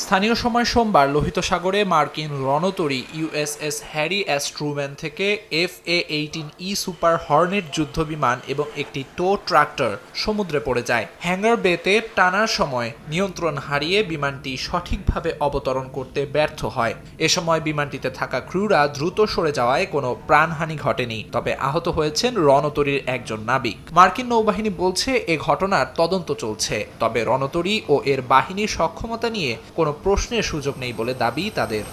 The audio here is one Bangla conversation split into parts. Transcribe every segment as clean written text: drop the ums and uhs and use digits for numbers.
স্থানীয় সময় সোমবার লোহিত সাগরে মার্কিন রণতরী ইউএসএস হ্যারি এস ট্রুম্যান থেকে FA-18E সুপার হর্নেট যুদ্ধবিমান এবং একটি টো ট্রাক্টর সমুদ্রে পড়ে যায়। হ্যাঙ্গার বেতে টানার সময় নিয়ন্ত্রণ হারিয়ে বিমানটি সঠিকভাবে অবতরণ করতে ব্যর্থ হয়। এ সময় বিমানটিতে থাকা ক্রুরা দ্রুত সরে যাওয়ায় কোনো প্রাণহানি ঘটেনি, তবে আহত হয়েছেন রণতরীর একজন নাবিক। মার্কিন নৌবাহিনী বলছে এ ঘটনার তদন্ত চলছে, তবে রণতরী ও এর বাহিনীর সক্ষমতা নিয়ে কোনো প্রশ্নের সুযোগ নেই বলে দাবি তাদের।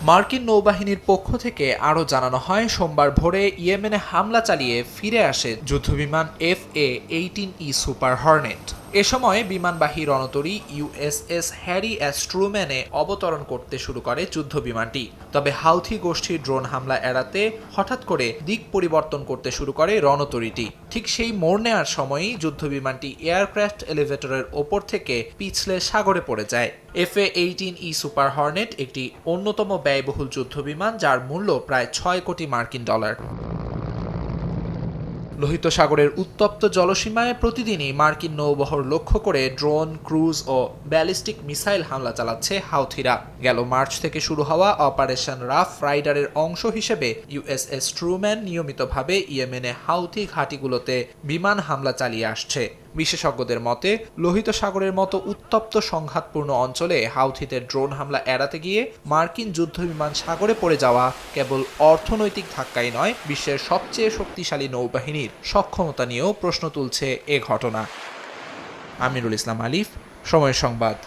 মার্কিন নৌবাহিনীর পক্ষ থেকে আরও জানানো হয়, সোমবার ভোরে ইয়েমেনে হামলা চালিয়ে ফিরে আসে যুদ্ধবিমান FA-18E সুপার হর্নেট। এ সময় বিমানবাহী রণতরী ইউএসএস হ্যারি এস ট্রুম্যানে অবতরণ করতে শুরু করে যুদ্ধবিমানটি। তবে হাউথি গোষ্ঠীর ড্রোন হামলা এড়াতে হঠাৎ করে দিক পরিবর্তন করতে শুরু করে রণতরীটি। ঠিক সেই মোড় নেওয়ার সময়ই যুদ্ধবিমানটি এয়ারক্রাফট এলিভেটরের ওপর থেকে পিছলে সাগরে পড়ে যায়। FA-18E সুপার হর্নেট একটি অন্যতম ব্যয়বহুল যুদ্ধবিমান, যার মূল্য প্রায় 6 কোটি মার্কিন ডলার। লোহিত সাগরের উত্তপ্ত জলসীমায় প্রতিদিনই মার্কিন নৌবহর লক্ষ্য করে ড্রোন, ক্রুজ ও ব্যালিস্টিক মিসাইল হামলা চালাচ্ছে হাউথিরা। গেল মার্চ থেকে শুরু হওয়া অপারেশন রাফ রাইডারের অংশ হিসেবে ইউএসএস ট্রুম্যান নিয়মিতভাবে ইয়েমেনে হাউথি ঘাঁটিগুলোতে বিমান হামলা চালিয়ে আসছে। বিশেষজ্ঞদের মতে, লোহিত সাগরের মতো উত্তপ্ত সংঘাতপূর্ণ অঞ্চলে হাউথিদের ড্রোন হামলা এড়াতে গিয়ে মার্কিন যুদ্ধবিমান সাগরে পড়ে যাওয়া কেবল অর্থনৈতিক ধাক্কাই নয়, বিশ্বের সবচেয়ে শক্তিশালী নৌবাহিনীর সক্ষমতা নিয়েও প্রশ্ন তুলছে এ ঘটনা। আমিরুল ইসলাম আলিফ, সময় সংবাদ।